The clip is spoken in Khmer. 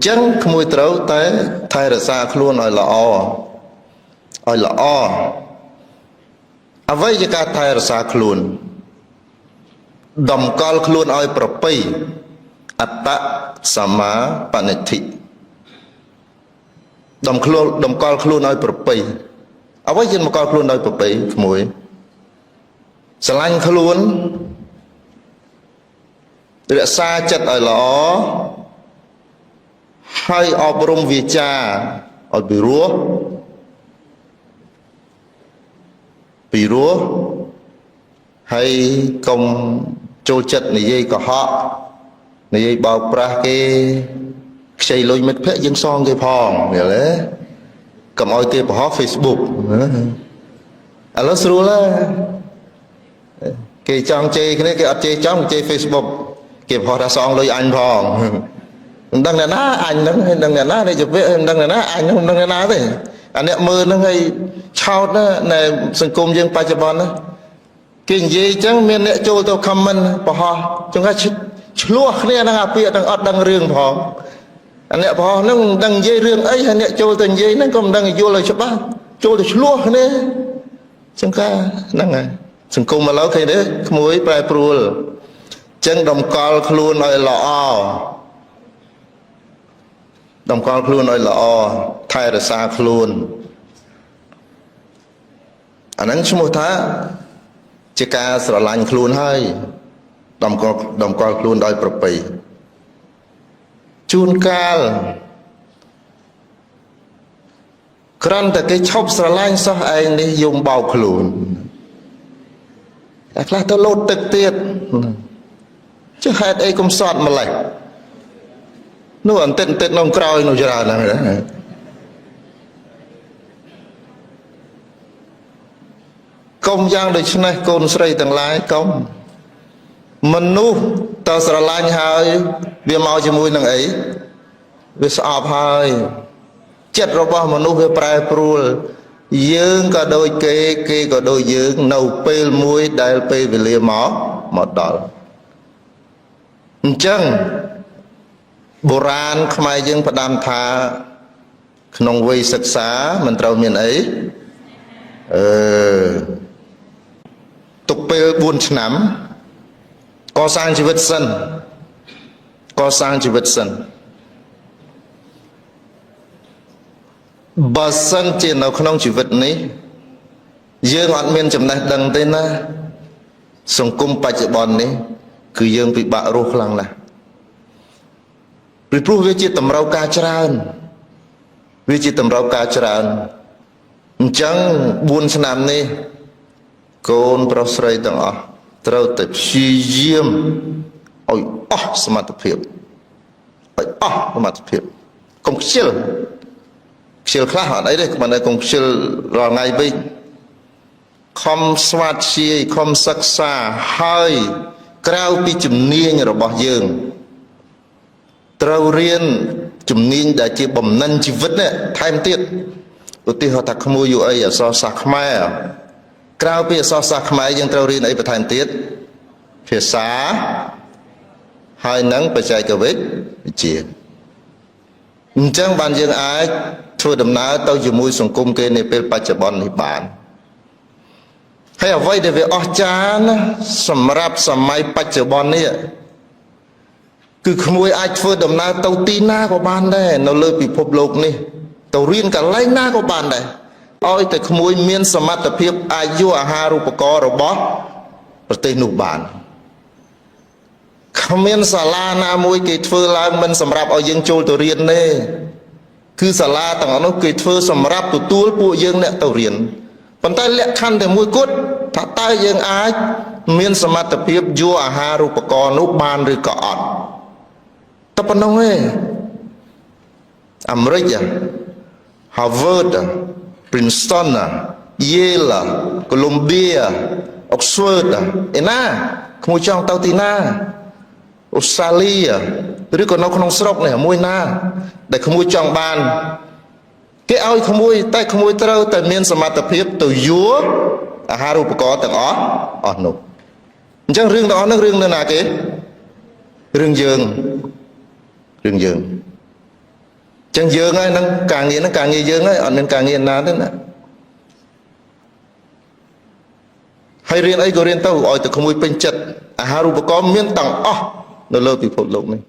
ចឹងក្មួយត្រូវតែថែរក្សាខ្លួនឲ្យល្អអ្វីជាការថែរក្សាខ្លួនតម្កល់ខ្លួនឲ្យប្រពៃអត្តសម្មាបនិធិតម្កល់ខ្លួនឲ្យប្រពៃអ្វីជាតម្កល់ខ្លួនឲ្យប្រពៃក្មួយស្រឡាញ់ខ្លួនរក្សាចិត្តឲ្យល្អហើយអប់រំវាចាឲ្យពីរោះហើយកុំចូលចិត្តនិយាយកុហកនិយាយបោកប្រាស់គេខ្ចីលុយមិត្តភក្តិយើងសងគេផងយល់ទេកុំឲ្យគេបង្ហោះ Facebook ឥឡូវស្រួលគេចង់ជេរគ្នាគេអត់ជេរចំជេរ Facebook គេបង្ហោះថាសងលុយអញផងមិនដឹងអ្នកណាអញហ្នឹងហើយដឹងអ្នកណានេះជាពាក្យមិនដឹងអ្នកណាអញហ្នឹងមិនដឹងអ្នកណាទេអាអ្នកមើលហ្នឹងឲ្យឆោតណានៅសង្គមយើងបច្ចុប្បន្នណាគេនិយាយអញ្ចឹងមានអ្នកចូលទៅ comment បង្ហោះចង្កាឆ្លោះគ្នាហ្នឹងអាពាក្យទាំងអត់ដឹងរឿងផងអាអ្នកបង្ហោះហ្នឹងមិនដឹងនិយាយរឿងអីហើយអ្នកចូលទៅនិយាយហ្នឹងក៏មិនដឹងយល់ឲ្យច្បាស់ចូលទៅឆ្លោះគ្នាចង្កាហ្នឹងហើយសង្គមឥឡូវឃើញទេក្មួយប្រែប្រួលអញ្ចឹងតម្កល់ខ្លួនឲ្យល្អតម្កល់ខ្លួនឲ្យល្អថែរក្សាខ្លួនអាហ្នឹងឈ្មោះថាជាការស្រឡាញ់ខ្លួនហើយតម្កល់ខ្លួនដោយប្រពៃជួនកាលគ្រាន់តែគេឈប់ស្រឡាញ់សោះឯងនេះយំបោកខ្លួនតែខ្លះទៅលោតទឹកទៀតចុះហេតុអីកុំសត់ម្លេះនោះអន្តិតក្នុងក្រោយនោះច្រើនណាស់កុំយ៉ាងដូចនេះកូនស្រីទាំងឡាយកុំមនុស្សតើស្រឡាញ់ហើយវាមកជាមួយនឹងអីវាស្អប់ហើយចិត្តរបស់មនុស្សវាប្រែប្រួលយើងក៏ដូចគេក៏ដូចយើងនៅពេលមួយដែលពេលវេលាមកដល់អញ្ចឹងបុរាណខ្មែរយើងផ្ដាំថាក្នុងវ័យសិក្សាមិនត្រូវមានអីទុកពេល4ឆ្នាំកសាងជីវិតសិនបើសិនជានៅក្នុងជីវិតនេះយើងអត់មានចំណេះដឹងទេណាសង្គមបច្ចុប្បន្ននេះគឺយើងពិបាករស់ខ្លាំងណាស់ព្រោះវាជាតម្រូវការច្រើនអញ្ចឹង4ឆ្នាំនេះកូនប្រុសស្រីទាំងអស់ត្រូវតែព្យាយាមឲ្យអស់សមត្ថភាពកុំខ្ជិលខ្លះអត់អីទេមិនតែកុំខ្ជិលរាល់ថ្ងៃវិញខំស្វាធ្យាយខំសិក្សាហើយក្រៅពីជំនាញរបស់យើងត្រូវរៀនជំនាញដែលជាបំណិនជីវិតនេះថែមទៀតឧទាហរណ៍ថាក្មួយយូអីអក្សរសាស្ត្រខ្មែរក្រៅពីអក្សរសាស្ត្រខ្មែរយើងត្រូវរៀនអីបន្ថែមទៀតភាសាហើយនឹងបច្ចេកវិទ្យាអញ្ចឹងបានយើងអាចធ្វើដំណើរទៅជាមួយសង្គមគេនាពេលបច្ចុប្បន្ននេះបានហើយអ្វីដែលវាអស្ចារ្យណាសម្រាប់សម័យបច្ចុប្បន្ននេះគឺក្មួយអាចធ្វើដំណើរទៅទីណាក៏បានដែរនៅលើពិភពលោកនេះទៅរៀនកន្លែងណាក៏បានដែរឲ្យតែក្មួយមានសមត្ថភាពអាចយកអាហារូបករណ៍របស់ប្រទេសនោះបានគ្មានសាលាណាមួយគេធ្វើឡើងមិនសម្រាប់ឲ្យយើងចូលទៅរៀនទេគឺសាលាទាំងអស់នោះគេធ្វើសម្រាប់ទទួលពួកយើងអ្នកទៅរៀនប៉ុន្តែលក្ខខណ្ឌតែមួយគត់ថាតើយើងអាចមានសមត្ថភាពយកអាហារូបករណ៍នោះបានឬក៏អត់តែប៉ុណ្ណឹងទេអាមេរិក Harvard Princeton Yale Columbia Oxford ឯណាក្មួយចង់ទៅទីណាអូស្ត្រាលីឬក៏នៅក្នុងស្រុកនេះមួយណាដែលក្មួយចង់បានគេឲ្យក្មួយតែក្មួយត្រូវតែមានសមត្ថភាពទៅយកអាហារូបករណ៍ទាំងអស់នោះអញ្ចឹងរឿងទាំងអស់នោះរឿងនៅណាគេរឿងយើង ចឹងយើងហើយនឹងការងារហ្នឹងការងារយើងហើយអត់មានការងារណាទេណាហើយរៀនអីក៏រៀនទៅឲ្យតែក្មួយពេញចិត្តអាហារូបករណ៍មានទាំងអស់នៅលើពិភពលោកនេះ